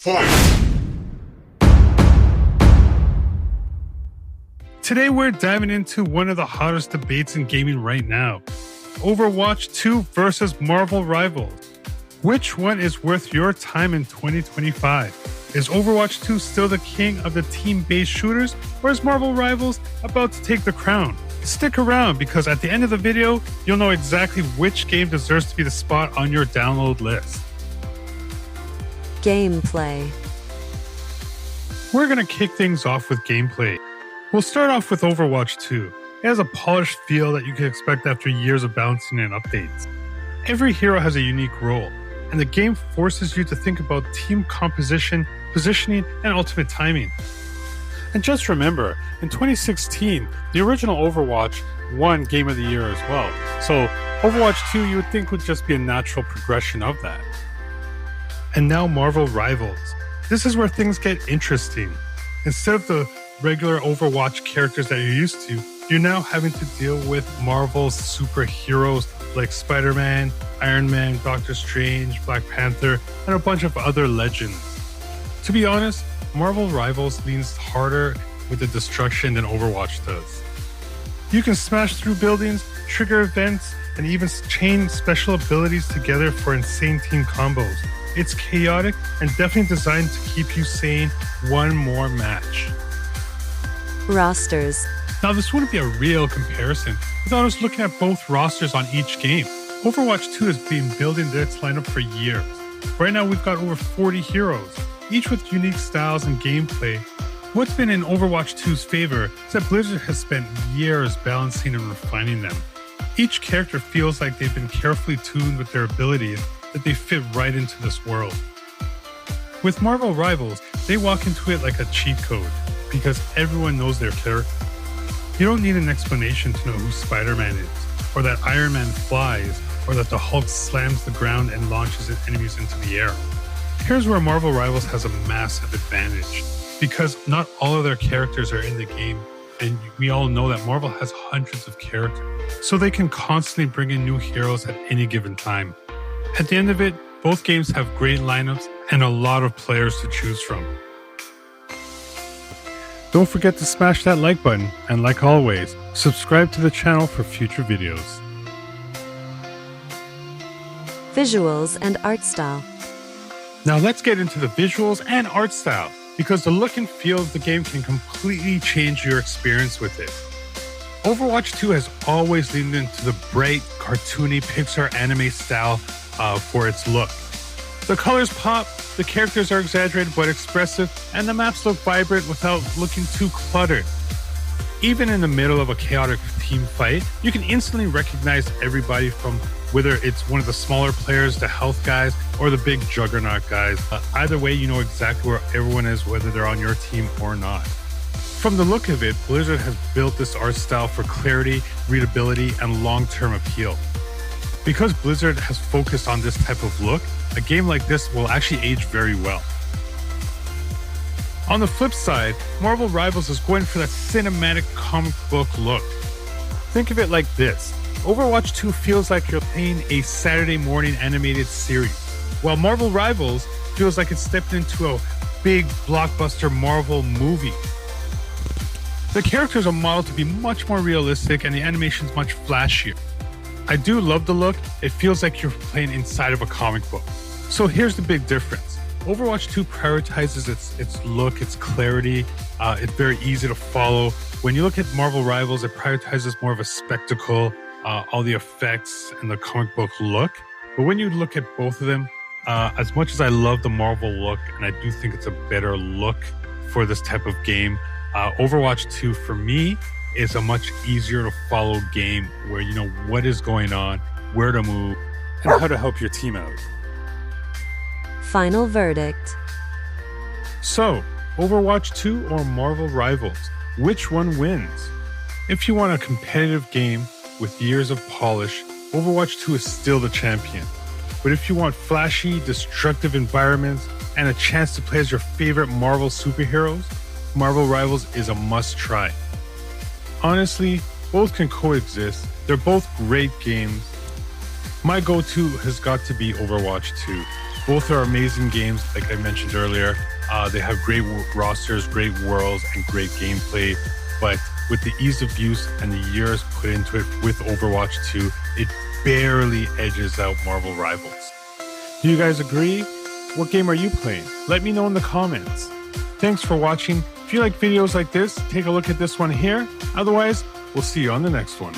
Fight! Today we're diving into one of the hottest debates in gaming right now. Overwatch 2 versus Marvel Rivals. Which one is worth your time in 2025? Is Overwatch 2 still the king of the team-based shooters, or is Marvel Rivals about to take the crown? Stick around, because at the end of the video, you'll know exactly which game deserves to be the spot on your download list. Gameplay. We're going to kick things off with gameplay. We'll start off with Overwatch 2. It has a polished feel that you can expect after years of balancing and updates. Every hero has a unique role, and the game forces you to think about team composition, positioning, and ultimate timing. And just remember, in 2016, the original Overwatch won Game of the Year as well. So Overwatch 2 you would think would just be a natural progression of that. And now Marvel Rivals. This is where things get interesting. Instead of the regular Overwatch characters that you're used to, you're now having to deal with Marvel's superheroes like Spider-Man, Iron Man, Doctor Strange, Black Panther, and a bunch of other legends. To be honest, Marvel Rivals leans harder with the destruction than Overwatch does. You can smash through buildings, trigger events, and even chain special abilities together for insane team combos. It's chaotic and definitely designed to keep you sane one more match. Rosters. Now, this wouldn't be a real comparison without us looking at both rosters on each game. Overwatch 2 has been building its lineup for years. Right now, we've got over 40 heroes, each with unique styles and gameplay. What's been in Overwatch 2's favor is that Blizzard has spent years balancing and refining them. Each character feels like they've been carefully tuned with their abilities, that they fit right into this world. With Marvel Rivals, they walk into it like a cheat code, because everyone knows their character. You don't need an explanation to know who Spider-Man is, or that Iron Man flies, or that the Hulk slams the ground and launches his enemies into the air. Here's where Marvel Rivals has a massive advantage, because not all of their characters are in the game, and we all know that Marvel has hundreds of characters, so they can constantly bring in new heroes at any given time. At the end of it, both games have great lineups and a lot of players to choose from. Don't forget to smash that like button, and like always, subscribe to the channel for future videos. Visuals and art style. Now let's get into the visuals and art style, because the look and feel of the game can completely change your experience with it. Overwatch 2 has always leaned into the bright, cartoony Pixar anime style for its look. The colors pop, the characters are exaggerated but expressive, and the maps look vibrant without looking too cluttered. Even in the middle of a chaotic team fight, you can instantly recognize everybody, from whether it's one of the smaller players, the health guys, or the big juggernaut guys. Either way, you know exactly where everyone is, whether they're on your team or not. From the look of it, Blizzard has built this art style for clarity, readability, and long-term appeal. Because Blizzard has focused on this type of look, a game like this will actually age very well. On the flip side, Marvel Rivals is going for that cinematic comic book look. Think of it like this. Overwatch 2 feels like you're playing a Saturday morning animated series, while Marvel Rivals feels like it's stepped into a big blockbuster Marvel movie. The characters are modeled to be much more realistic, and the animation's much flashier. I do love the look. It feels like you're playing inside of a comic book. So here's the big difference. Overwatch 2 prioritizes its look, its clarity. It's very easy to follow. When you look at Marvel Rivals, it prioritizes more of a spectacle, all the effects and the comic book look. But when you look at both of them, as much as I love the Marvel look, and I do think it's a better look for this type of game, Overwatch 2 for me is a much easier to follow game where you know what is going on, where to move, and how to help your team out. Final verdict. So, Overwatch 2 or Marvel Rivals, which one wins? If you want a competitive game with years of polish, Overwatch 2 is still the champion. But if you want flashy, destructive environments and a chance to play as your favorite Marvel superheroes, Marvel Rivals is a must-try. Honestly, both can coexist. They're both great games. My go-to has got to be Overwatch 2. Both are amazing games, like I mentioned earlier. They have great rosters, great worlds, and great gameplay. But with the ease of use and the years put into it with Overwatch 2, it barely edges out Marvel Rivals. Do you guys agree? What game are you playing? Let me know in the comments. Thanks for watching. If you like videos like this, take a look at this one here. Otherwise, we'll see you on the next one.